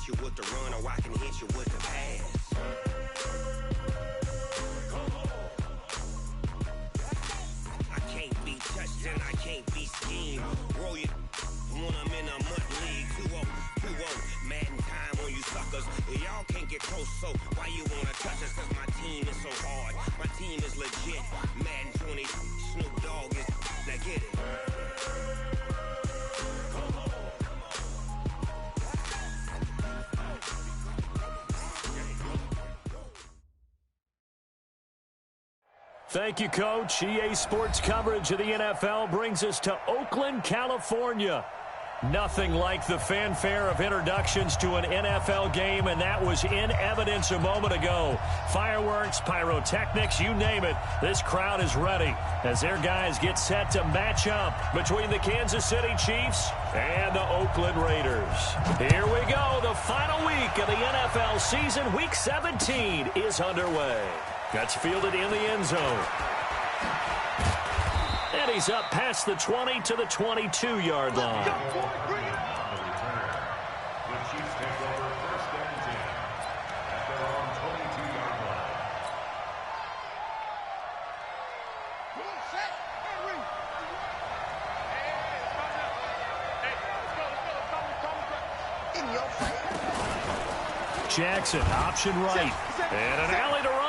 you with the run, or I can hit you with the pass. I can't be touched and I can't be schemed. Roll you when I'm in a mud league. 2-0, 2-0, Madden time on you suckers. Y'all can't get close, so why you wanna touch us? Cause my team is so hard. My team is legit. Madden 20, Snoop Dogg is, now get it. Thank you, Coach. EA Sports coverage of the NFL brings us to Oakland, California. Nothing like the fanfare of introductions to an NFL game, and that was in evidence a moment ago. Fireworks, pyrotechnics, you name it. This crowd is ready as their guys get set to match up between the Kansas City Chiefs and the Oakland Raiders. Here we go. The final week of the NFL season, Week 17, is underway. That's fielded in the end zone. And he's up past the 20 to the 22-yard line. The Chiefs take over first and 10 at their own 22-yard line. Jackson, option right. And an alley to run.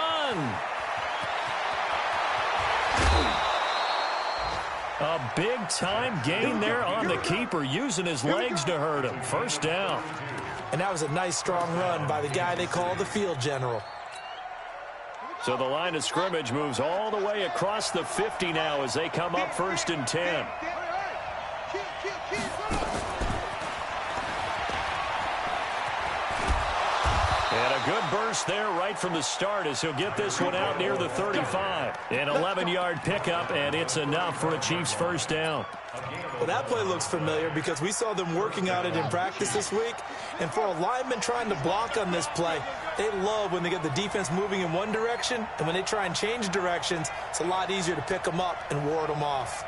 A big-time gain there on the keeper, using his legs to hurt him. First down. And that was a nice, strong run by the guy they call the field general. So the line of scrimmage moves all the way across the 50 now as they come up first and 10. And a good burst there right from the start as he'll get this one out near the 35. An 11-yard pickup, and it's enough for a Chiefs first down. Well, that play looks familiar because we saw them working on it in practice this week. And for a lineman trying to block on this play, they love when they get the defense moving in one direction. And when they try and change directions, it's a lot easier to pick them up and ward them off.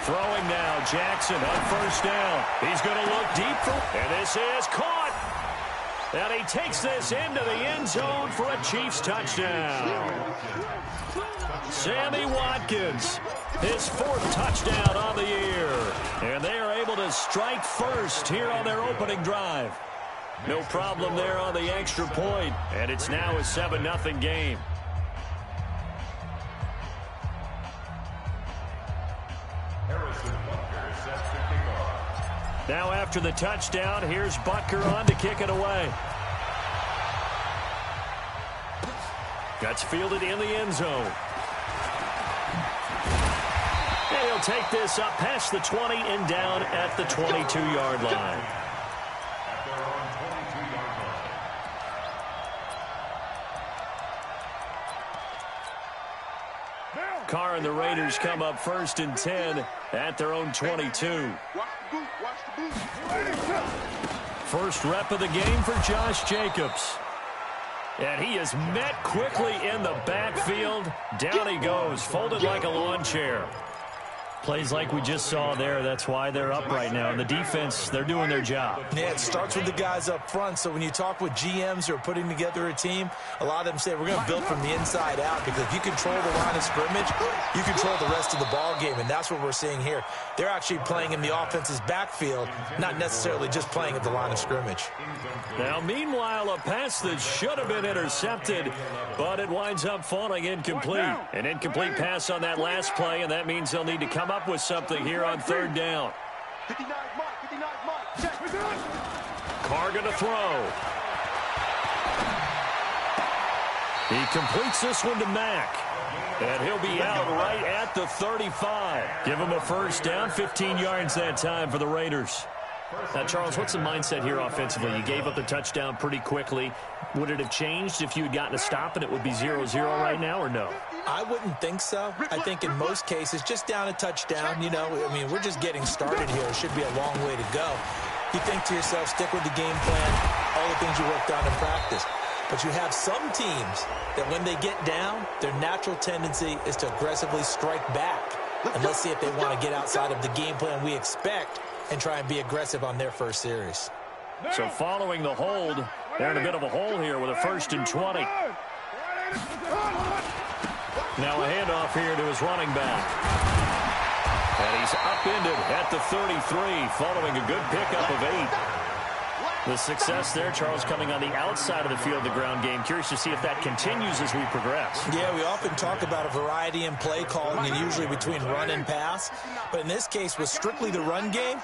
Throwing now, Jackson on first down. He's going to look deep for, and this is caught. And he takes this into the end zone for a Chiefs touchdown. Sammy Watkins, his fourth touchdown on the year. And they are able to strike first here on their opening drive. No problem there on the extra point, and it's now a 7-0 game. Now after the touchdown, here's Butker on to kick it away. That's fielded in the end zone. And he'll take this up past the 20 and down at the 22-yard line. Carr and the Raiders come up first and 10 at their own 22. First rep of the game for Josh Jacobs. And he is met quickly in the backfield. Down he goes, folded like a lawn chair. Plays like we just saw there. That's why they're up right now. And the defense, they're doing their job. Yeah, it starts with the guys up front. So when you talk with GMs who are putting together a team, a lot of them say we're going to build from the inside out, because if you control the line of scrimmage, you control the rest of the ball game. And that's what we're seeing here. They're actually playing in the offense's backfield, not necessarily just playing at the line of scrimmage. Now, meanwhile, a pass that should have been intercepted, but it winds up falling incomplete. An incomplete pass on that last play, and that means they'll need to come up with something here on third down. Carr going to throw. He completes this one to Mack. And he'll be out right at the 35. Give him a first down, 15 yards that time for the Raiders. Now, Charles, what's the mindset here offensively? You gave up the touchdown pretty quickly. Would it have changed if you had gotten a stop and it would be 0-0 right now, or no? I wouldn't think so. I think in most cases, just down a touchdown, you know, I mean, we're just getting started here. It should be a long way to go. you think to yourself, stick with the game plan, all the things you worked on in practice. But you have some teams that when they get down, their natural tendency is to aggressively strike back. And let's see if they want to get outside of the game plan we expect and try and be aggressive on their first series. So following the hold, they're in a bit of a hole here with a 1st and 20. Now a handoff here to his running back. And he's upended at the 33 following a good pickup of 8. The success there, Charles, coming on the outside of the field, the ground game. Curious to see if that continues as we progress. Yeah, we often talk about a variety in play calling and usually between run and pass. But in this case, with strictly the run game,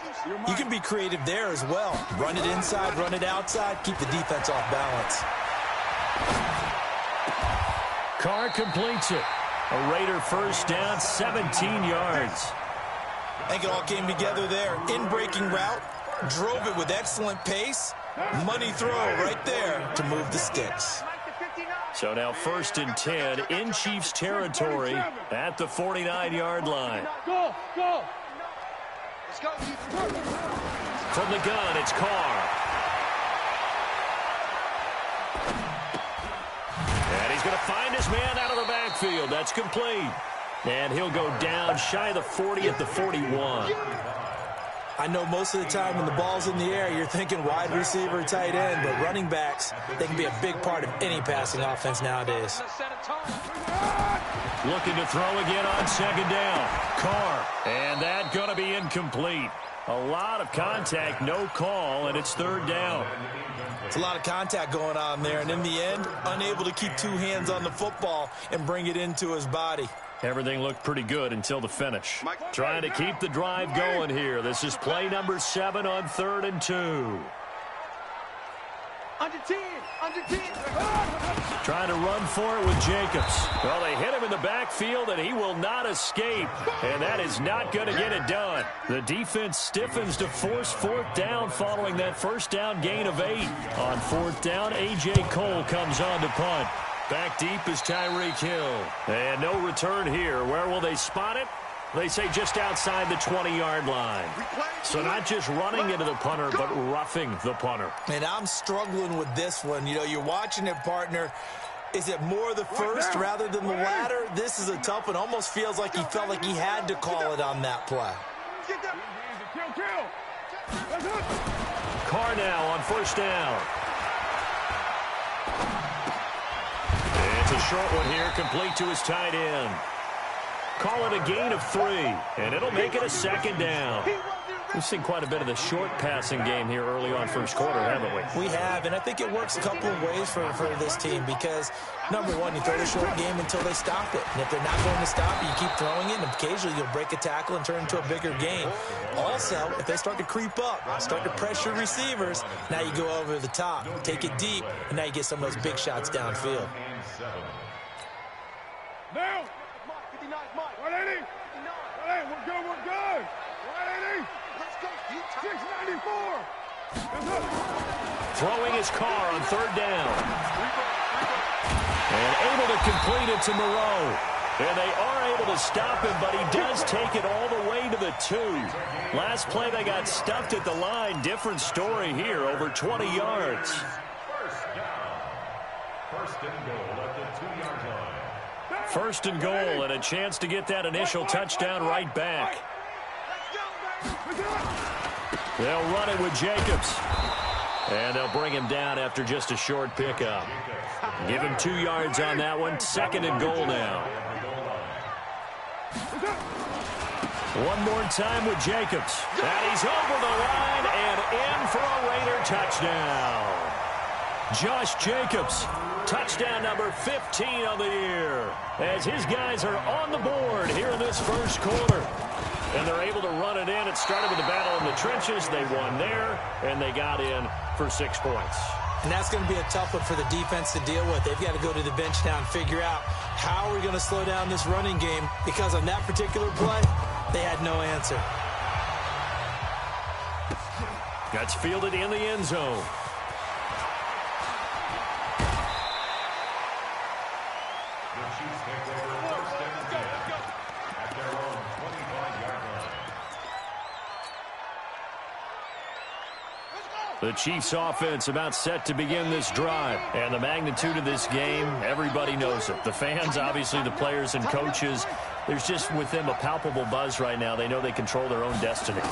you can be creative there as well. Run it inside, run it outside, keep the defense off balance. Carr completes it. A Raider first down, 17 yards. I think it all came together there. In-breaking route, drove it with excellent pace. Money throw right there to move the sticks. So now 1st and 10 in Chiefs territory at the 49-yard line. Go, go. Let's go. From the gun, it's Carr. And he's going to find his man out of the backfield. That's complete. And he'll go down shy of the 40 at the 41. I know most of the time when the ball's in the air, you're thinking wide receiver, tight end, but running backs, they can be a big part of any passing offense nowadays. Looking to throw again on 2nd down. Carr, and that going to be incomplete. A lot of contact, no call, and it's 3rd down. It's a lot of contact going on there, and in the end, unable to keep 2 hands on the football and bring it into his body. Everything looked pretty good until the finish. Trying to keep the drive going here. This is play number 7 on 3rd and 2. Under 10. Under 10. Trying to run for it with Jacobs. Well, they hit him in the backfield, and he will not escape. And that is not going to get it done. The defense stiffens to force 4th down following that 1st down gain of 8. On 4th down, A.J. Cole comes on to punt. Back deep is Tyreek Hill. And no return here. Where will they spot it? They say just outside the 20-yard line. So not just running into the punter, but roughing the punter. And I'm struggling with this one. You know, you're watching it, partner. Is it more the first rather than the latter? This is a tough one. Almost feels like he felt like he had to call it on that play. Carr now on 1st down. It's a short one here, complete to his tight end. Call it a gain of 3, and it'll make it a 2nd down. We've seen quite a bit of the short passing game here early on 1st quarter, haven't we? We have, and I think it works a couple of ways for this team because, number one, you throw the short game until they stop it. And if they're not going to stop it, you keep throwing it, and occasionally you'll break a tackle and turn into a bigger gain. Also, if they start to creep up, start to pressure receivers, now you go over the top, take it deep, and now you get some of those big shots downfield. Now. 180. 180. We're good. We're good. 180. Let's go. 694. Throwing his Carr on 3rd down. And able to complete it to Moreau. And they are able to stop him, but he does take it all the way to the 2. Last play, they got stuffed at the line. Different story here, over 20 yards. 1st down. 1st and goal at the 2-yard line. 1st and goal, and a chance to get that initial touchdown right back. They'll run it with Jacobs. And they'll bring him down after just a short pickup. Give him 2 yards on that one. 2nd and goal now. One more time with Jacobs. And he's over the line and in for a Raider touchdown. Josh Jacobs, touchdown number 15 of the year, as his guys are on the board here in this 1st quarter. And they're able to run it in. It started with the battle in the trenches. They won there, and they got in for 6 points. And that's going to be a tough one for the defense to deal with. They've got to go to the bench now and figure out how are we going to slow down this running game, because on that particular play, they had no answer. That's fielded in the end zone. The Chiefs offense about set to begin this drive. And the magnitude of this game, everybody knows it. The fans, obviously the players and coaches, there's just with them a palpable buzz right now. They know they control their own destiny.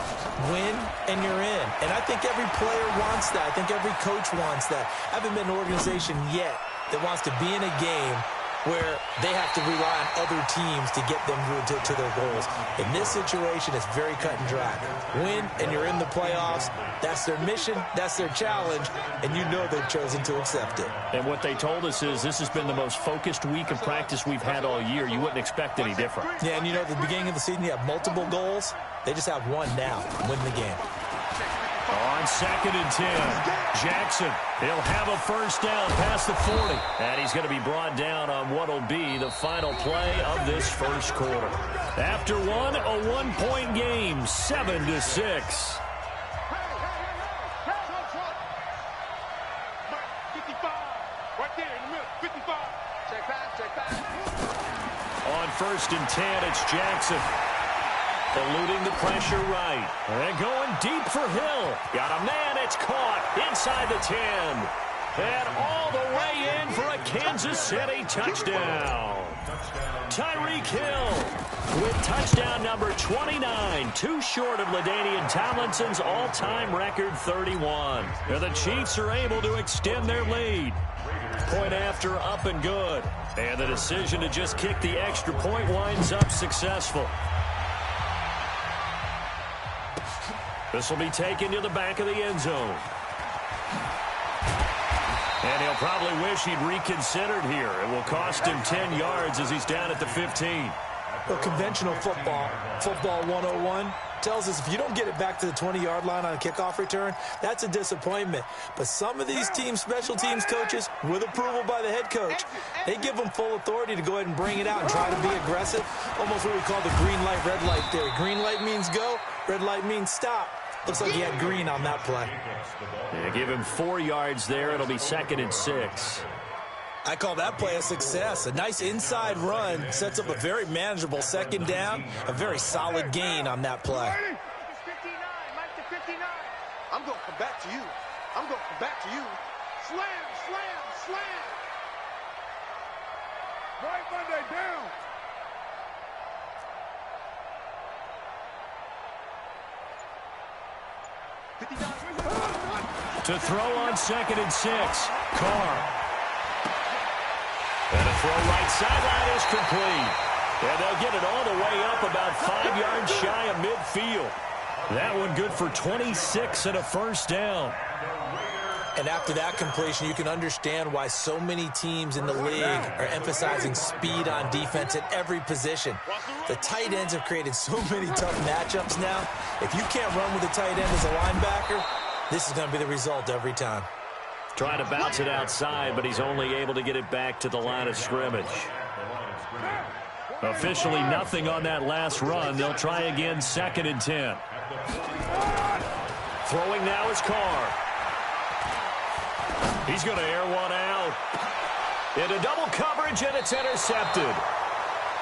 Win and you're in. And I think every player wants that. I think every coach wants that. I haven't been an organization yet that wants to be in a game where they have to rely on other teams to get them to their goals. In this situation, it's very cut and dry. Win, and you're in the playoffs. That's their mission. That's their challenge. And you know they've chosen to accept it. And what they told us is this has been the most focused week of practice we've had all year. You wouldn't expect any different. Yeah, and you know, at the beginning of the season, you have multiple goals. They just have one now. Win the game. On 2nd and 10, Jackson, he'll have a first down past the 40. And he's going to be brought down on what will be the final play of this first quarter. After one, a one-point game, 7-6. On 1st and 10, it's Jackson. Eluding the pressure right. And going deep for Hill. Got a man, it's caught inside the 10. And all the way in for a Kansas City touchdown. Tyreek Hill with touchdown number 29. Too short of LaDainian Tomlinson's all-time record 31. And the Chiefs are able to extend their lead. Point after, up and good. And the decision to just kick the extra point winds up successful. This will be taken to the back of the end zone. And he'll probably wish he'd reconsidered here. It will cost him 10 yards as he's down at the 15. Well, conventional football 101, tells us if you don't get it back to the 20-yard line on a kickoff return, that's a disappointment. But some of these teams, special teams coaches, with approval by the head coach, they give them full authority to go ahead and bring it out and try to be aggressive. Almost what we call the green light, red light theory. Green light means go, red light means stop. Looks like he had green on that play. Yeah, give him 4 yards there. It'll be 2nd and 6. I call that play a success. A nice inside run sets up a very manageable second down. A very solid gain on that play. I'm going to come back to you. I'm going to come back to you. Slam, slam, slam. Right Monday down. To throw on 2nd and 6. Carr. And a throw right sideline is complete. And they'll get it all the way up about 5 yards shy of midfield. That one good for 26 and a first down. And after that completion, you can understand why so many teams in the league are emphasizing speed on defense at every position. The tight ends have created so many tough matchups now. If you can't run with a tight end as a linebacker, this is going to be the result every time. Trying to bounce it outside, but he's only able to get it back to the line of scrimmage. Officially nothing on that last run. They'll try again 2nd and 10. Throwing now is Carr. He's going to air one out. Into double coverage, and it's intercepted.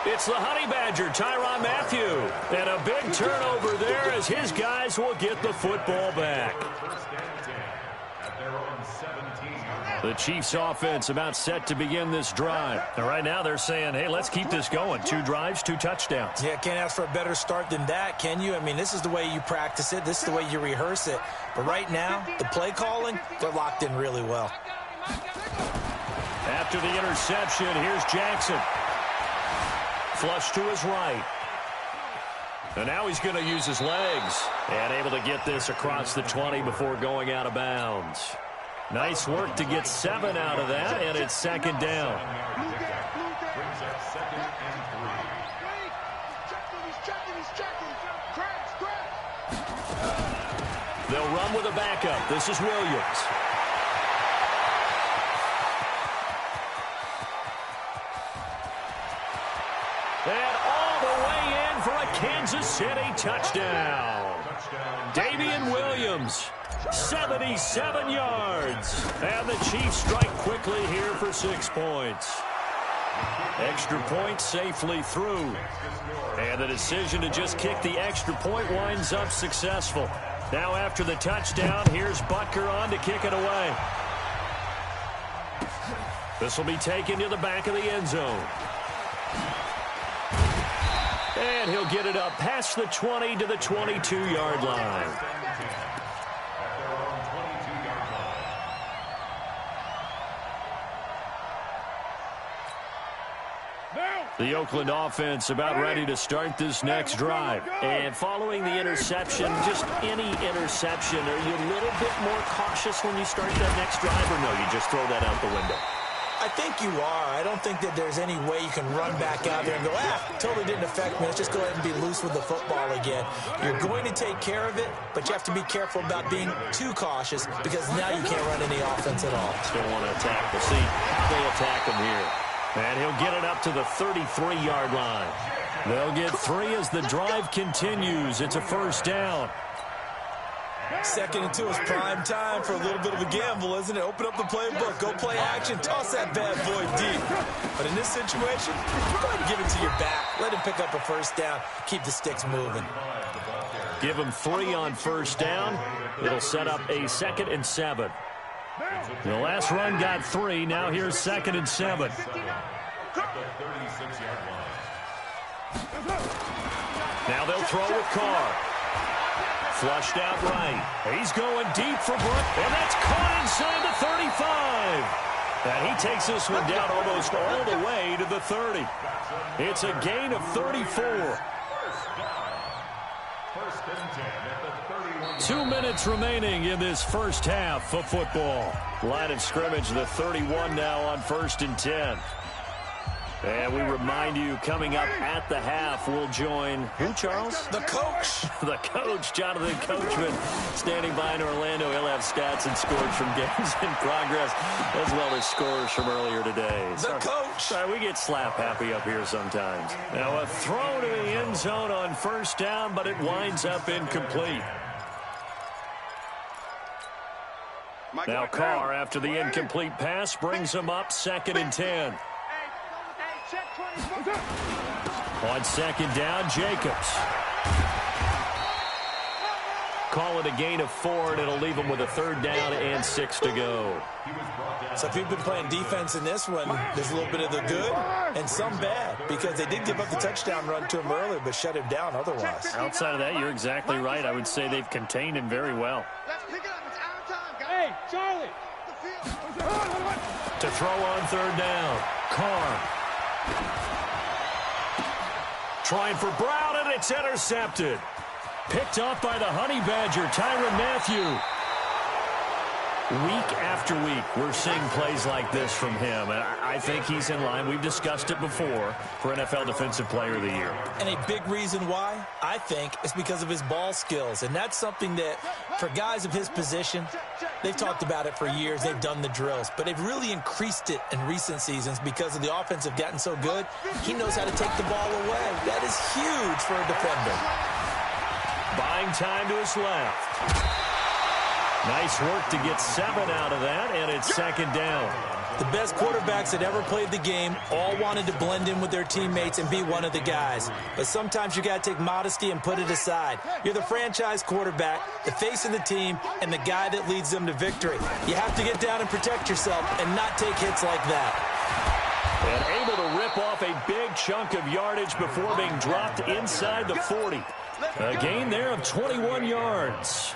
It's the Honey Badger, Tyrann Mathieu. And a big turnover there as his guys will get the football back. The Chiefs offense about set to begin this drive. And right now they're saying, hey, let's keep this going. 2 drives, 2 touchdowns. Yeah, can't ask for a better start than that, can you? I mean, this is the way you practice it. This is the way you rehearse it. But right now, the play calling, they're locked in really well. After the interception, here's Jackson. Flush to his right. And now he's going to use his legs. And able to get this across the 20 before going out of bounds. Nice work to get 7 out of that, and it's 2nd down. They'll run with a backup. This is Williams. And all the way in for a Kansas City touchdown. Damian Williams. 77 yards. And the Chiefs strike quickly here for 6 points. Extra point safely through. And the decision to just kick the extra point winds up successful. Now after the touchdown, here's Butker on to kick it away. This will be taken to the back of the end zone. And he'll get it up past the 20 to the 22-yard line. The Oakland offense about ready to start this next drive. And following the interception, just any interception, are you a little bit more cautious when you start that next drive, or no, you just throw that out the window? I think you are. I don't think that there's any way you can run back out there and go, totally didn't affect me. Let's just go ahead and be loose with the football again. You're going to take care of it, but you have to be careful about being too cautious because now you can't run any offense at all. Still want to attack. We'll see how they attack him here. And he'll get it up to the 33-yard line. They'll get 3 as the drive continues. It's a first down. 2nd and 2 is prime time for a little bit of a gamble, isn't it? Open up the playbook, go play action, toss that bad boy deep. But in this situation, go ahead and give it to your back. Let him pick up a first down. Keep the sticks moving. Give him 3 on first down. It'll set up a 2nd and 7. The last run got 3. Now here's 2nd and 7. Now they'll throw with Carr. Flushed out right. He's going deep for Brook, and that's caught inside the 35. And he takes this one down almost all the way to the 30. It's a gain of 34. 2 minutes remaining in this first half of football. Line of scrimmage, the 31 now on 1st and 10. And we remind you, coming up at the half, we'll join who, Charles? The coach. The coach, Jonathan Coachman, standing by in Orlando. He'll have stats and scores from games in progress, as well as scores from earlier today. The coach. Sorry, we get slap happy up here sometimes. Now a throw to the end zone on first down, but it winds up incomplete. Now Carr, after the incomplete pass, brings him up 2nd and 10. On 2nd down, Jacobs. Call it a gain of 4, and it'll leave him with a 3rd down and 6 to go. So if you've been playing defense in this one, there's a little bit of the good and some bad, because they did give up the touchdown run to him earlier, but shut him down otherwise. Outside of that, you're exactly right. I would say they've contained him very well. Hey, Charlie! To throw on 3rd down, Carr. Trying for Brown, and it's intercepted. Picked off by the Honey Badger, Tyrann Mathieu. Week after week, we're seeing plays like this from him. And I think he's in line. We've discussed it before for NFL Defensive Player of the Year. And a big reason why, I think, is because of his ball skills. And that's something that, for guys of his position, they've talked about it for years. They've done the drills. But they've really increased it in recent seasons because of the offense have gotten so good. He knows how to take the ball away. That is huge for a defender. Buying time to his left. Nice work to get 7 out of that, and it's 2nd down. The best quarterbacks that ever played the game all wanted to blend in with their teammates and be one of the guys. But sometimes you got to take modesty and put it aside. You're the franchise quarterback, the face of the team, and the guy that leads them to victory. You have to get down and protect yourself and not take hits like that. And able to rip off a big chunk of yardage before being dropped inside the 40. A gain there of 21 yards.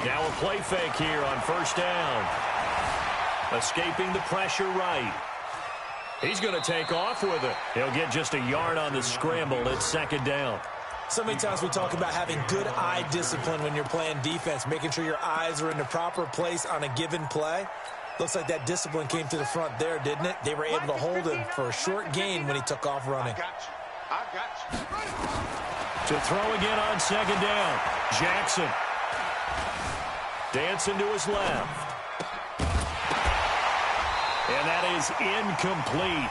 Now a play fake here on 1st down. Escaping the pressure right. He's going to take off with it. He'll get just a yard on the scramble. It's 2nd down. So many times we talk about having good eye discipline when you're playing defense, making sure your eyes are in the proper place on a given play. Looks like that discipline came to the front there, didn't it? They were able to hold him for a short gain when he took off running. I got you. To throw again on 2nd down. Jackson. Dancing to his left. And that is incomplete.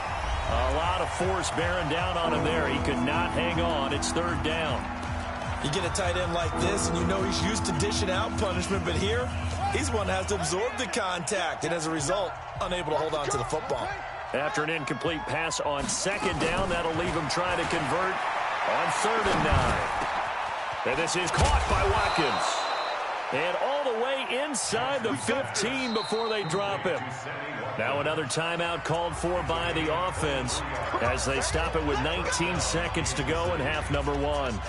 A lot of force bearing down on him there. He could not hang on. It's 3rd down. You get a tight end like this, and you know he's used to dishing out punishment, but here, he's one that has to absorb the contact, and as a result, unable to hold on to the football. After an incomplete pass on 2nd down, that'll leave him trying to convert On 3rd and 9. And this is caught by Watkins. And all the way inside the 15 before they drop him. Now another timeout called for by the offense as they stop it with 19 seconds to go in half number 1. Ready?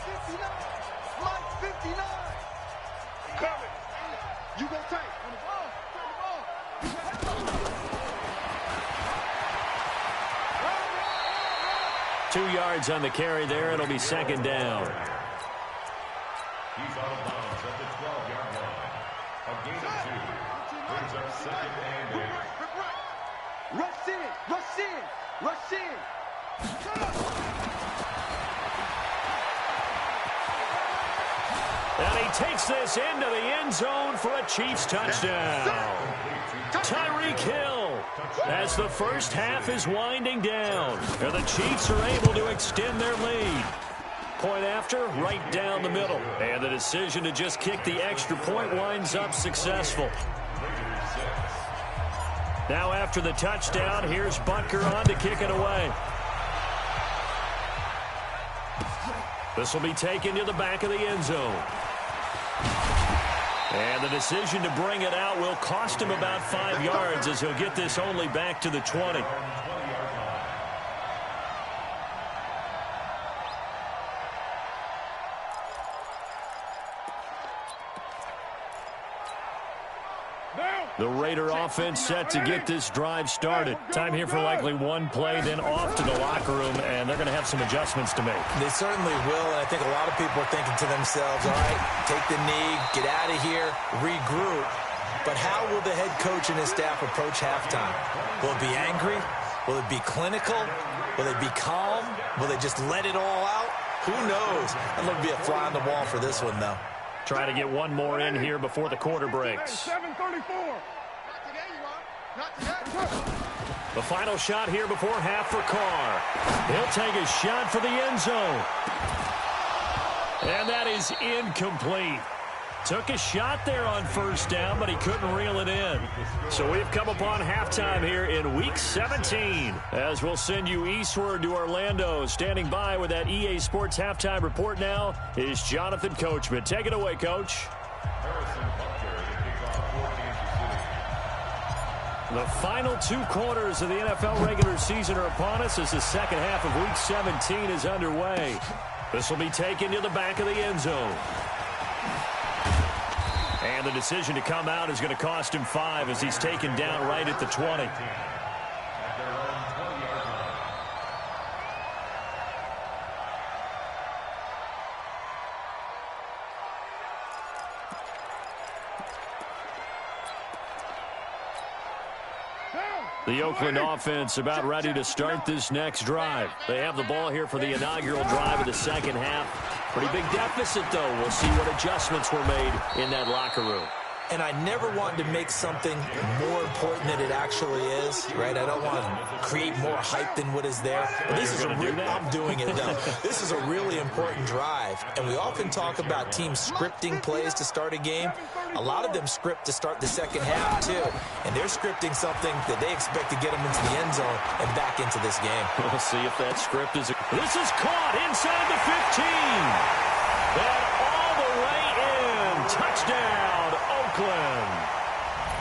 59. Mike 59. Coming. You go tight. On the ball. Turn the ball. You got it. Run. 2 yards on the carry there. It'll be 2nd down. He's out of bounds at the 12-yard line. A gain of 2. Brings up 2nd and 8. Rush in. Rush in. Rush in. Shut up. And he takes this into the end zone for a Chiefs touchdown. Tyreek Hill, as the first half is winding down, and the Chiefs are able to extend their lead. Point after, right down the middle. And the decision to just kick the extra point winds up successful. Now after the touchdown, here's Butker on to kick it away. This will be taken to the back of the end zone. And the decision to bring it out will cost him about 5 yards as he'll get this only back to the 20. The Raider offense set to get this drive started. Time here for likely one play, then off to the locker room, and they're going to have some adjustments to make. They certainly will, and I think a lot of people are thinking to themselves, all right, take the knee, get out of here, regroup. But how will the head coach and his staff approach halftime? Will it be angry? Will it be clinical? Will they be calm? Will they just let it all out? Who knows? I'd love to be a fly on the wall for this one, though. Try to get one more in here before the quarter breaks. 7:34. Not today. The final shot here before half for Carr. He'll take a shot for the end zone. And that is incomplete. Took a shot there on first down, but he couldn't reel it in. So we've come upon halftime here in Week 17. As we'll send you eastward to Orlando. Standing by with that EA Sports halftime report now is Jonathan Coachman. Take it away, Coach. The final 2 quarters of the NFL regular season are upon us as the second half of Week 17 is underway. This will be taken to the back of the end zone. And the decision to come out is going to cost him 5 as he's taken down right at the 20. The Oakland offense about ready to start this next drive. They have the ball here for the inaugural drive of the second half. Pretty big deficit, though. We'll see what adjustments were made in that locker room. And I never want to make something more important than it actually is, right? I don't want to create more hype than what is there. But this is I'm doing it, though. This is a really important drive. And we often talk about teams scripting plays to start a game. A lot of them script to start the second half, too. And they're scripting something that they expect to get them into the end zone and back into this game. We'll see if that script is... This is caught inside the 15. And all the way in. Touchdown, Oakland.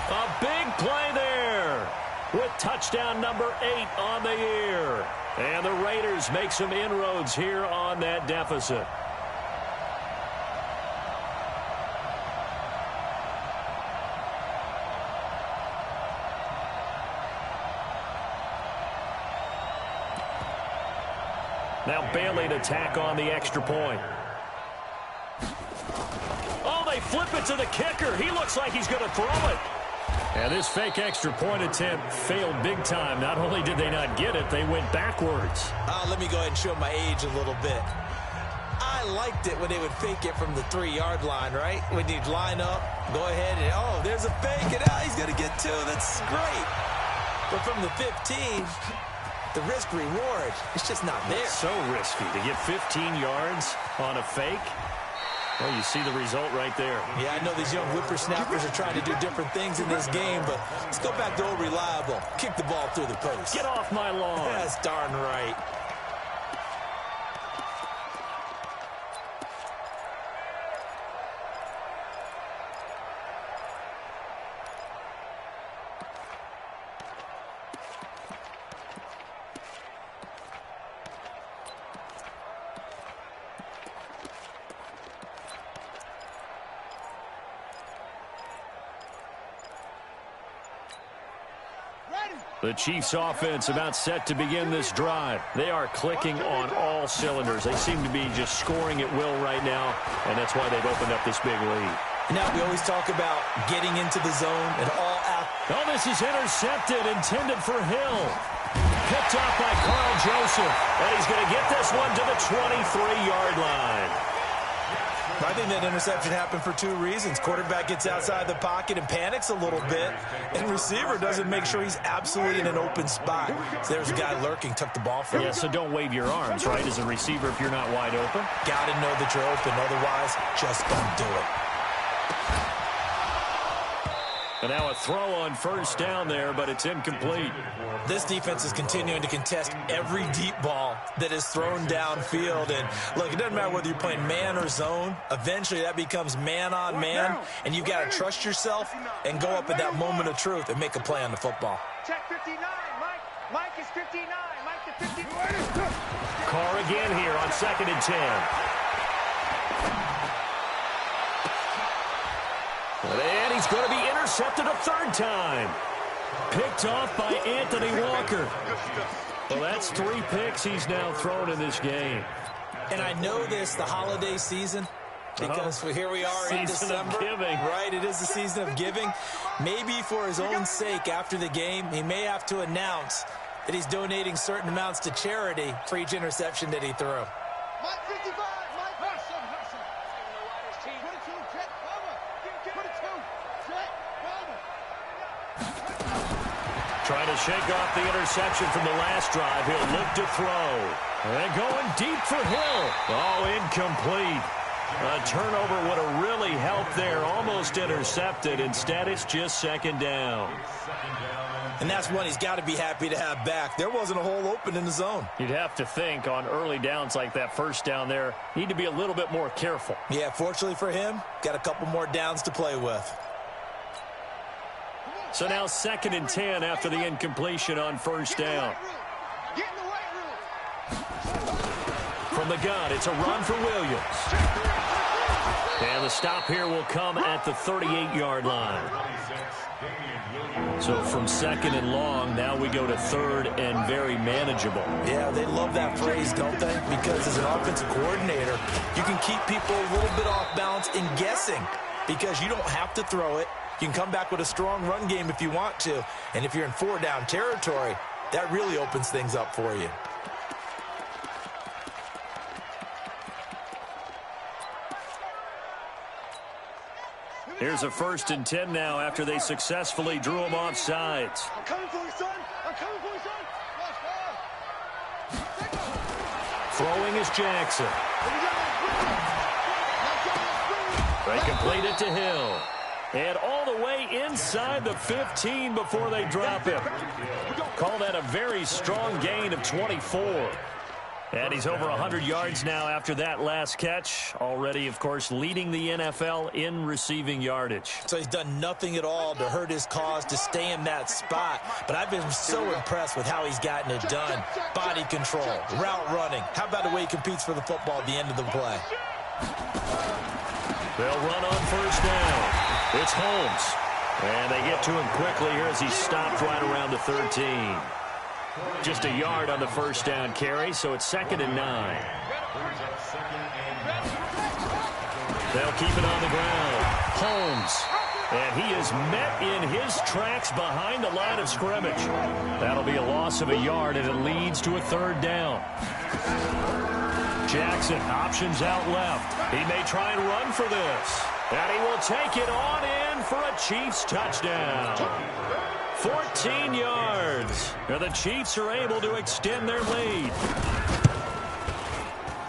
A big play there with touchdown number 8 on the year. And the Raiders make some inroads here on that deficit. Now Bailey to tack on the extra point. Oh, they flip it to the kicker. He looks like he's going to throw it. And this fake extra point attempt failed big time. Not only did they not get it, they went backwards. Let me go ahead and show my age a little bit. I liked it when they would fake it from the 3-yard line, right? When you'd line up, go ahead and, oh, there's a fake, and he's going to get 2. That's great. But from the 15... the risk-reward, it's just not there. It's so risky to get 15 yards on a fake. Well, you see the result right there. Yeah, I know these young whippersnappers are trying to do different things in this game, but let's go back to old reliable. Kick the ball through the post. Get off my lawn. That's darn right. The Chiefs offense about set to begin this drive. They are clicking on all cylinders. They seem to be just scoring at will right now, and that's why they've opened up this big lead. Now we always talk about getting into the zone and all out. Oh, this is intercepted, intended for Hill. Picked off by Carl Joseph, and he's going to get this one to the 23-yard line. I think that interception happened for two reasons. Quarterback gets outside the pocket and panics a little bit, and receiver doesn't make sure he's absolutely in an open spot. So there's a guy lurking, took the ball from him. Yeah, so don't wave your arms, right, as a receiver if you're not wide open. Got to know that you're open. Otherwise, just don't do it. And now a throw on first down there, but it's incomplete. This defense is continuing to contest every deep ball that is thrown downfield. And, look, it doesn't matter whether you're playing man or zone. Eventually, that becomes man on man, and you've got to trust yourself and go up at that moment of truth and make a play on the football. Check 59, Mike. Mike is 59. Mike to 59. Carr again here on 2nd and 10. And he's going to be intercepted a third time. Picked off by Anthony Walker. Well, that's 3 picks he's now thrown in this game. And I know this, the holiday season, because here we are in December. Right, it is the season of giving. Maybe for his own sake after the game, he may have to announce that he's donating certain amounts to charity for each interception that he threw. Mike 55. Mike Hudson. 22. Jet cover. 22. Jet cover. Trying to shake off the interception from the last drive. He'll look to throw. And going deep for Hill. Oh, incomplete. A turnover would have really helped there. Almost intercepted. Instead, it's just 2nd down. And that's one he's got to be happy to have back. There wasn't a hole open in the zone. You'd have to think on early downs like that first down there, need to be a little bit more careful. Yeah, fortunately for him, got a couple more downs to play with. So now 2nd and 10 after the incompletion on first down. Get in the weight room. From the gun, it's a run for Williams. And the stop here will come at the 38-yard line. So from 2nd and long, now we go to 3rd and very manageable. Yeah, they love that phrase, don't they? Because as an offensive coordinator, you can keep people a little bit off balance in guessing because you don't have to throw it. You can come back with a strong run game if you want to. And if you're in 4-down territory, that really opens things up for you. Here's a 1st and 10 now after they successfully drew him off sides. I'm coming for you, son. I'm coming for you, son. Throwing is Jackson. They complete it to Hill. And all the way inside the 15 before they drop him. Call that a very strong gain of 24. And he's over 100 yards now after that last catch. Already, of course, leading the NFL in receiving yardage. So he's done nothing at all to hurt his cause to stay in that spot. But I've been so impressed with how he's gotten it done. Body control, route running. How about the way he competes for the football at the end of the play? They'll run on first down. It's Holmes. And they get to him quickly here as he stopped right around the 13. Just a yard on the first down carry, so it's 2nd and 9. They'll keep it on the ground. Holmes. And he is met in his tracks behind the line of scrimmage. That'll be a loss of a yard, and it leads to a 3rd down. Jackson options out left. He may try and run for this. And he will take it on in for a Chiefs touchdown. 14 yards. Now the Chiefs are able to extend their lead.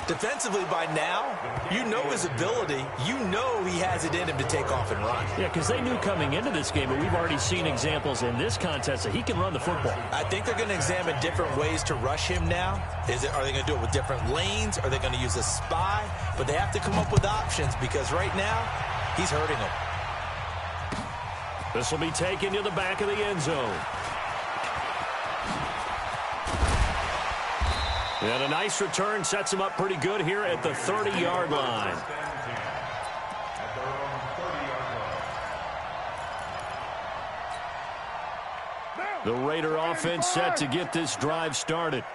Defensively by now, you know his ability. You know he has it in him to take off and run. Yeah, because they knew coming into this game, but we've already seen examples in this contest that he can run the football. I think they're going to examine different ways to rush him now. Are they going to do it with different lanes? Are they going to use a spy? But they have to come up with options because right now, he's hurting them. This will be taken to the back of the end zone. And a nice return sets him up pretty good here at the 30-yard line. The Raider offense set to get this drive started.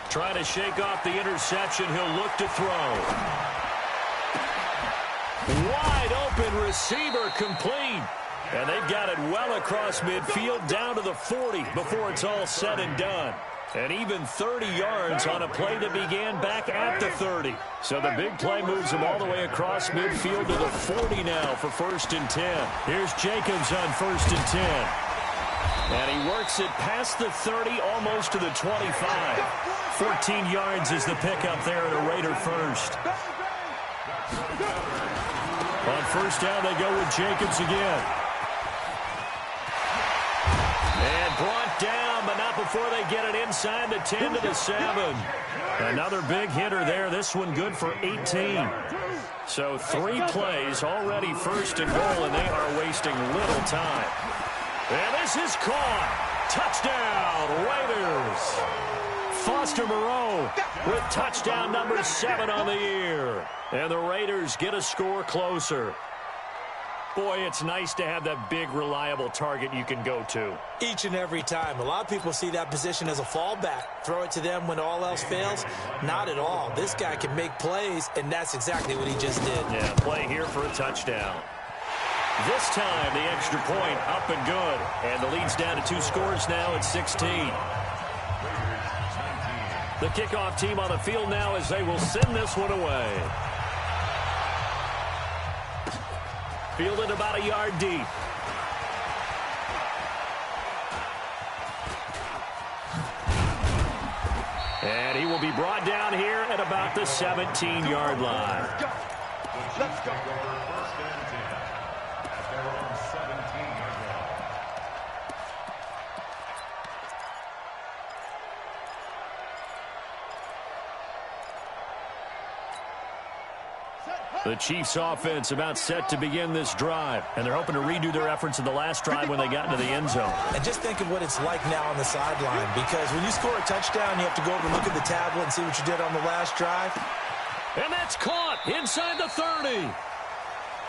Trying to shake off the interception. He'll look to throw. Wide open receiver complete. And they've got it well across midfield down to the 40 before it's all said and done. And even 30 yards on a play that began back at the 30. So the big play moves him all the way across midfield to the 40 now for 1st and 10. Here's Jacobs on 1st and 10. And he works it past the 30, almost to the 25. 14 yards is the pickup there at a Raider first. On 1st down, they go with Jacobs again. And brought down, but not before they get it inside the 10 to the 7. Another big hitter there. This one good for 18. So 3 plays, already 1st and goal, and they are wasting little time. And this is caught. Touchdown, Raiders. Foster Moreau with touchdown number 7 on the year. And the Raiders get a score closer. Boy, it's nice to have that big, reliable target you can go to. Each and every time. A lot of people see that position as a fallback. Throw it to them when all else fails. Not at all. This guy can make plays, and that's exactly what he just did. Yeah, play here for a touchdown. This time, the extra point up and good. And the lead's down to 2 scores now at 16. The kickoff team on the field now as they will send this one away. Fielded about a yard deep. And he will be brought down here at about the 17-yard line. Let's go. The Chiefs offense about set to begin this drive. And they're hoping to redo their efforts in the last drive when they got into the end zone. And just think of what it's like now on the sideline. Because when you score a touchdown, you have to go over and look at the tablet and see what you did on the last drive. And that's caught inside the 30.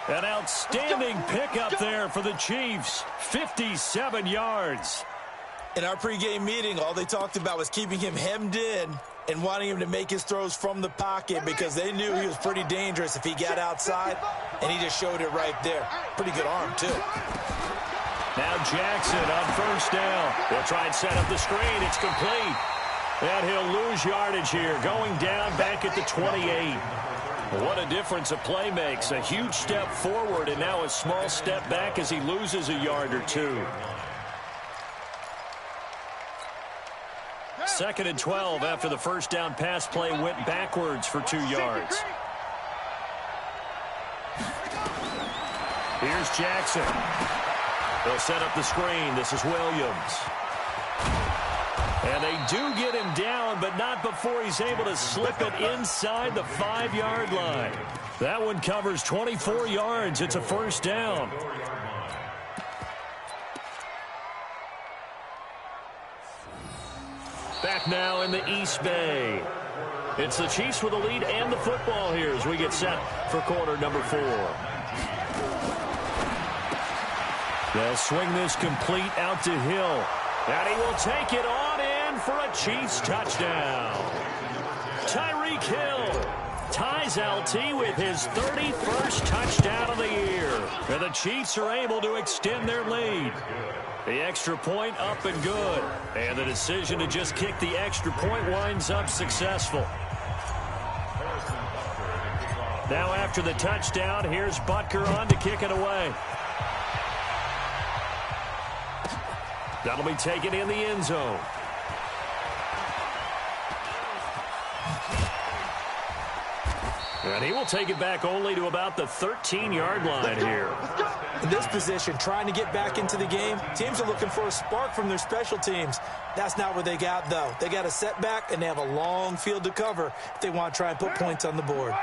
An outstanding pickup there for the Chiefs. 57 yards. In our pregame meeting, all they talked about was keeping him hemmed in and wanting him to make his throws from the pocket because they knew he was pretty dangerous if he got outside, and he just showed it right there. Pretty good arm, too. Now Jackson on 1st down. He'll try and set up the screen. It's complete. And he'll lose yardage here, going down back at the 28. What a difference a play makes. A huge step forward and now a small step back as he loses a yard or 2. 2nd and 12 after the 1st down pass play went backwards for 2 yards. Here's Jackson. They'll set up the screen. This is Williams. And they do get him down, but not before he's able to slip it inside the 5-yard line. That one covers 24 yards. It's a 1st down. Back now in the East Bay. It's the Chiefs with the lead and the football here as we get set for quarter number 4. They'll swing this complete out to Hill. And he will take it on in for a Chiefs touchdown. Tyreek Hill ties LT with his 31st touchdown of the year. And the Chiefs are able to extend their lead. The extra point up and good. And the decision to just kick the extra point winds up successful. Now after the touchdown, here's Butker on to kick it away. That'll be taken in the end zone. And he will take it back only to about the 13-yard line here. In this position, trying to get back into the game, teams are looking for a spark from their special teams. That's not what they got, though. They got a setback, and they have a long field to cover if they want to try and put points on the board.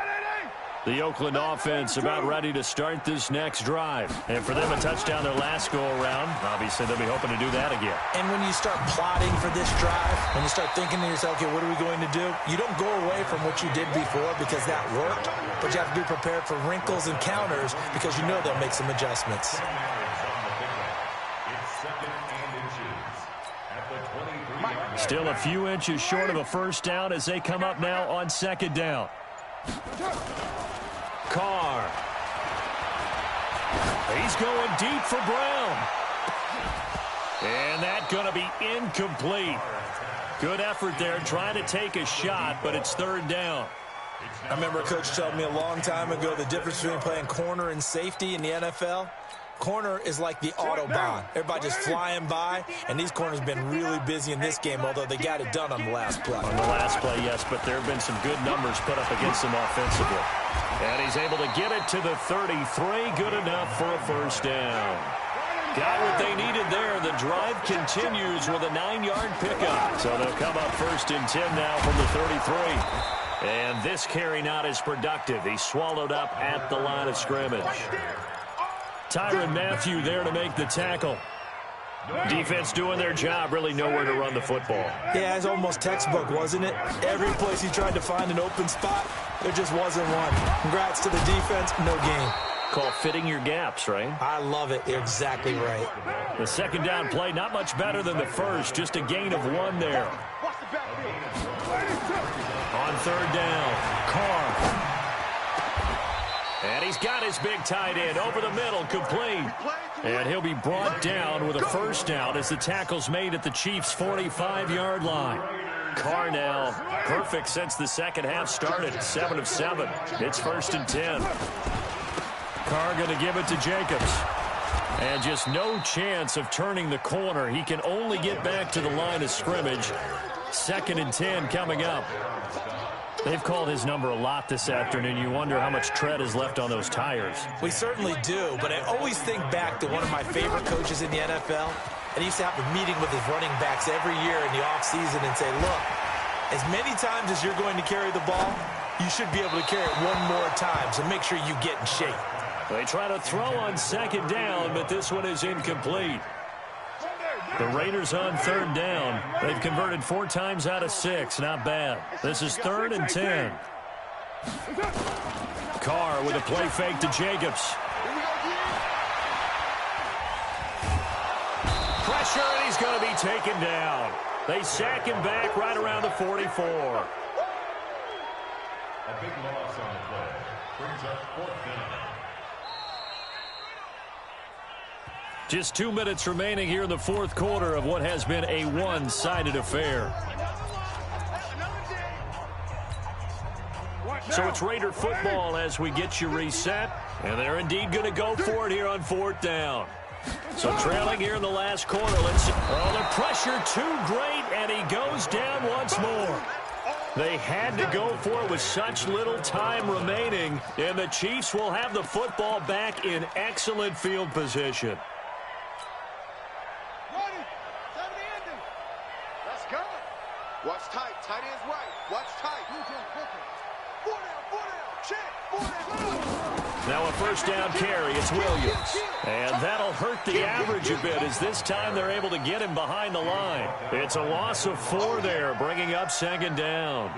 The Oakland offense about ready to start this next drive. And for them, a touchdown their last go-around. Obviously, they'll be hoping to do that again. And when you start plotting for this drive, when you start thinking to yourself, okay, what are we going to do? You don't go away from what you did before because that worked, but you have to be prepared for wrinkles and counters because you know they'll make some adjustments. Still a few inches short of a first down as they come up now on second down. Carr. He's going deep for Brown. And that's going to be incomplete. Good effort there trying to take a shot, but it's third down. I remember a coach told me a long time ago the difference between playing corner and safety in the NFL. Corner is like the Autobahn. Everybody just flying by, and these corners have been really busy in this game, although they got it done on the last play. On the last play, yes, but there have been some good numbers put up against them offensively. And he's able to get it to the 33. Good enough for a first down. Got what they needed there. The drive continues with a 9-yard pickup. So they'll come up first and 10 now from the 33. And this carry not as productive. He's swallowed up at the line of scrimmage. Tyrann Mathieu there to make the tackle. Defense doing their job, really nowhere to run the football. Yeah, it's almost textbook, wasn't it? Every place he tried to find an open spot, there just wasn't one. Congrats to the defense, no gain. Call fitting your gaps, right? I love it. You're exactly right. The second down play, not much better than the first, just a gain of 1 there. On third down, Carr. And he's got his big tight end over the middle, complete. And he'll be brought down with a first down as the tackle's made at the Chiefs' 45-yard line. Carr now perfect since the second half started, 7 of 7. It's first and 10. Carr going to give it to Jacobs. And just no chance of turning the corner. He can only get back to the line of scrimmage. Second and 10 coming up. They've called his number a lot this afternoon. You wonder how much tread is left on those tires. We certainly do, but I always think back to one of my favorite coaches in the NFL. And he used to have a meeting with his running backs every year in the offseason and say, look, as many times as you're going to carry the ball, you should be able to carry it one more time, so make sure you get in shape. They try to throw on second down, but this one is incomplete. The Raiders on third down. They've converted 4 times out of 6. Not bad. This is third and 10. Carr with a play fake to Jacobs. Pressure, and he's going to be taken down. They sack him back right around the 44. A big loss on the play. Brings up fourth down. Just 2 minutes remaining here in the fourth quarter of what has been a one-sided affair. So it's Raider football as we get you reset. And they're indeed going to go for it here on fourth down. So trailing here in the last quarter. Let's see. Oh, the pressure too great, and he goes down once more. They had to go for it with such little time remaining, and the Chiefs will have the football back in excellent field position. Watch tight. Tight end's right. Watch tight. 4 down. Check. 4 down. Now a first down carry. It's Williams. And that'll hurt the average a bit as this time they're able to get him behind the line. It's a loss of 4 there, bringing up second down.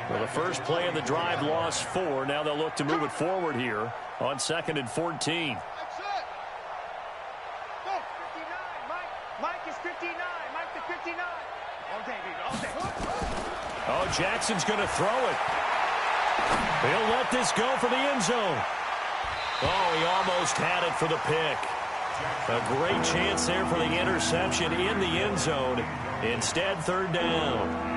Well, the first play of the drive lost 4. Now they'll look to move it forward here on second and 14. Mike is 59. Mike to 59. All day, baby. All day. Oh, Jackson's going to throw it. He'll let this go for the end zone. Oh, he almost had it for the pick. A great chance there for the interception in the end zone. Instead, third down.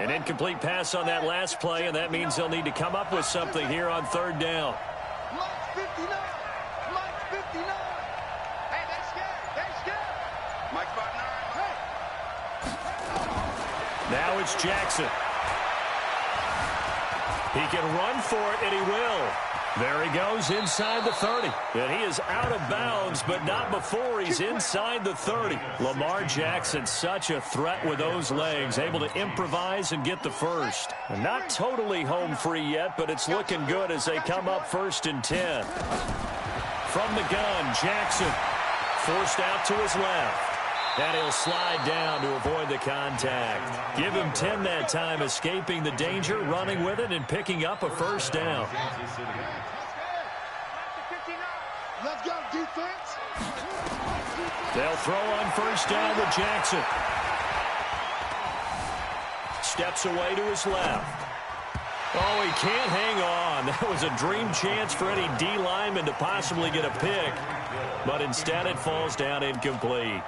An incomplete pass on that last play, and that means they'll need to come up with something here on third down. Mike 59. Mike 59. Hey, they're scared. They're scared. Mike's about 9. Now it's Jackson. He can run for it, and he will. There he goes inside the 30. And he is out of bounds, but not before he's inside the 30. Lamar Jackson, such a threat with those legs, able to improvise and get the first. And not totally home free yet, but it's looking good as they come up 1st and 10. From the gun, Jackson forced out to his left. And he'll slide down to avoid the contact. Give him 10 that time, escaping the danger, running with it, and picking up a first down. Let's go, defense. They'll throw on first down with Jackson. Steps away to his left. Oh, he can't hang on. That was a dream chance for any D lineman to possibly get a pick. But instead it falls down incomplete.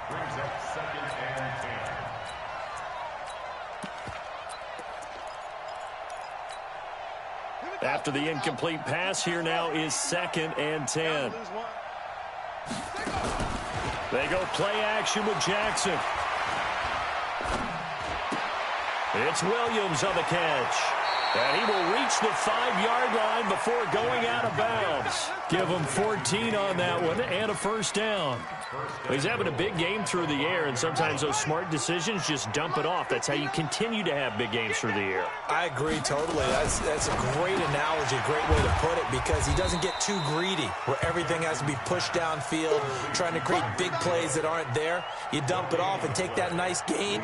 After the incomplete pass, here now is 2nd and 10. They go play action with Jackson. It's Williams on the catch. And he will reach the 5-yard line before going out of bounds. Give him 14 on that one and a first down. He's having a big game through the air, and sometimes those smart decisions just dump it off. That's how you continue to have big games through the air. I agree totally. That's a great analogy, great way to put it, because he doesn't get too greedy where everything has to be pushed downfield, trying to create big plays that aren't there. You dump it off and take that nice gain,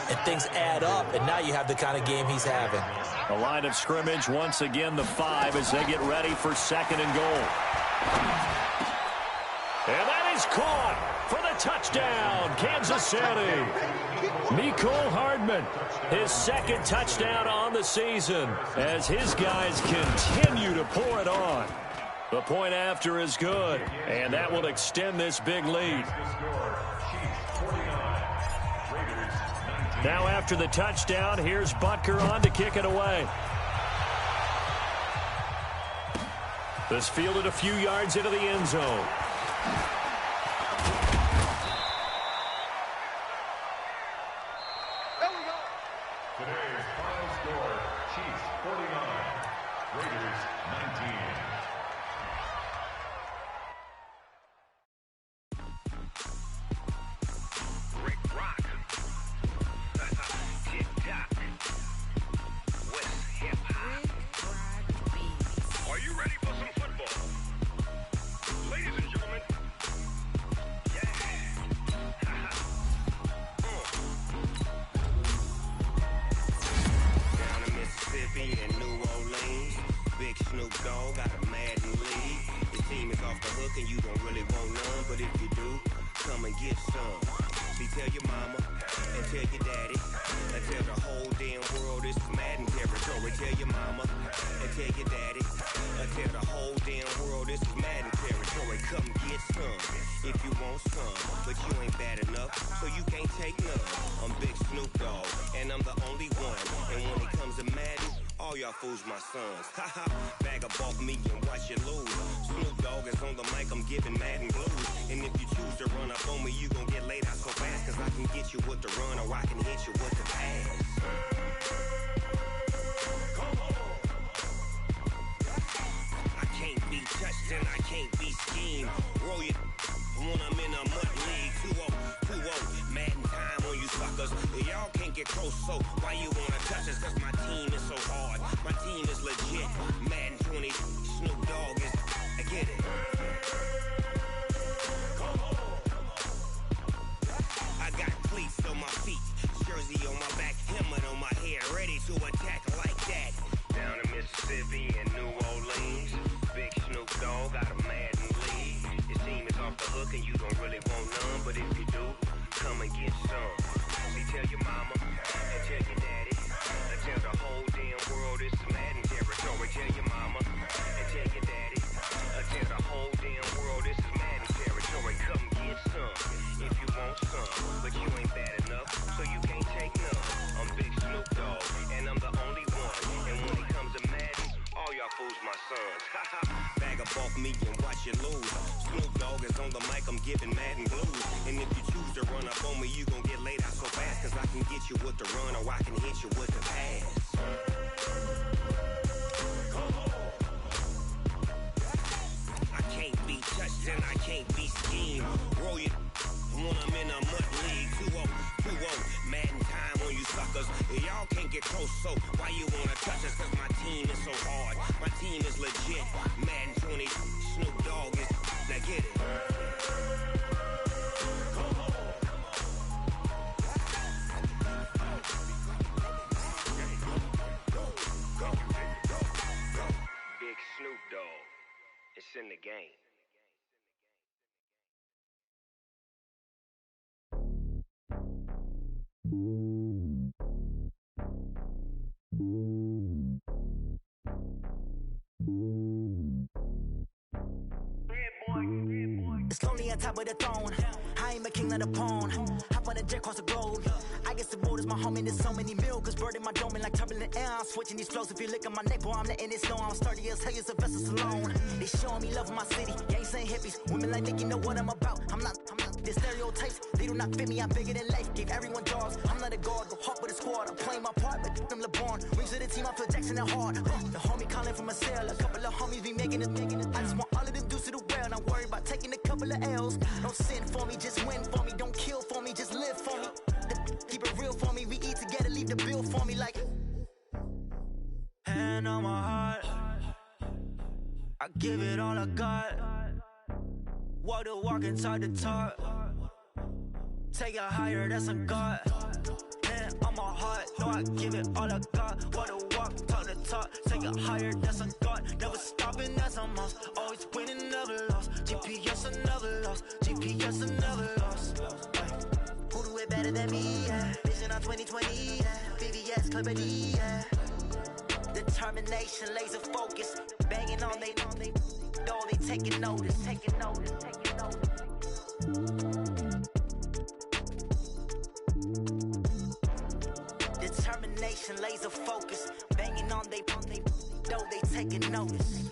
and things add up, and now you have the kind of game he's having. The line of scrimmage, once again, the 5 as they get ready for 2nd and goal. And that is caught for the touchdown, Kansas City. Mecole Hardman, his 2nd touchdown on the season as his guys continue to pour it on. The point after is good, and that will extend this big lead. Now after the touchdown, here's Butker on to kick it away. This fielded a few yards into the end zone. There we go. Today's final score, Chiefs 49, Raiders 19. Rick Rock. Tick-tock. West hip-hop. Are you ready for some football? Ladies and gentlemen. Yeah. Down in Mississippi and New Orleans, Big Snoop Dogg got a Madden league. The team is off the hook and you don't really want none, but if you do, come and get some. See, tell your mama and tell your daddy and tell the whole damn world this is Madden territory. Tell your mama and tell your daddy and tell the whole damn world this is Madden territory. Come get some if you want some, but you ain't bad enough, so you can't take none. I'm Big Snoop Dogg and I'm the only one, and when it comes to Madden, all y'all fools my sons. Haha, bag up off me and watch you lose. Snoop Dogg is on the mic, I'm giving Madden blues. And if you choose to run up on me, you gon' get laid out so fast, cause I can get you with the run or I can hit you with the pass. Come on. I can't be touched and I can't be schemed. Roll you when I'm in a mud league. 2-0, Madden time on you suckers. Y'all can't get close, so why you wanna touch us? Cause my team is so hard. My team is legit. Madden 20, Snoop Dogg is, I get it. I got cleats on my feet, jersey on my back, helmet on my head, ready to attack like that. Down in Mississippi and New Orleans, Big Snoop Dogg got a Madden league. Your team is off the hook and you don't really want none, but if you do, come and get some. See, tell your mama and tell your daddy and tell the whole damn world this is Madden territory. Tell your mama and tell your daddy and tell the whole damn world this is Madden territory. Come get some if you want some, but you ain't bad enough, so Bag up off me and watch you lose. Snoop Dogg is on the mic, I'm giving Madden blues. And if you choose to run up on me, you gon' get laid out so fast. Cause I can get you with the run or I can hit you with the pass. I can't be touched and I can't be schemed. Roll you when I'm in a mud league. 2-0, Madden time on you suckers. Y'all can't get close, so why you wanna touch us? Cause my team is so hard. My team is legit. Madden 20, Snoop Dogg is. Now get it. Big Snoop Dogg. It's in the game. It's lonely on top of the throne. I ain't a king of the pawn. Hop on a jet across the globe. I guess the road is my home and there's so many milkers burning my dome like turbulent air. I'm switching these flows. If you look at my neck, boy, I'm letting it snow. I'm sturdy as hell, as Sylvester Stallone. They showing me love in my city. Gangsta hippies, women like Nick, you know what I'm about. I'm not. The stereotypes, they do not fit me. I'm bigger than life. Gave everyone jobs. I'm not a guard, go hard with a squad. I'm playing my part, but I'm LeBron. Rings to the team, I feel Jackson and hard. The homie calling from a cell. A couple of homies be making it. I just want all of them dudes to the well. Not worried about taking a couple of L's. Don't sin for me, just win for me. Don't kill for me, just live for me. Keep it real for me. We eat together, leave the bill for me like. Hand on my heart, I give it all I got. Walk the walk and talk the talk. Take it higher, that's a God. Hand on my heart, no, I give it all I got. Walk the walk, talk the talk. Take it higher, that's a God. Never stopping, that's a must. Always winning, never lost. GPS, I never lost. GPS, I never lost. Who do it better than me? Yeah. Vision on 2020. Yeah. VVS, Clippity. Yeah. Determination, laser focus. Banging on they door, they taking notice. Taking notice. Determination, laser focus. Banging on they door, they taking notice.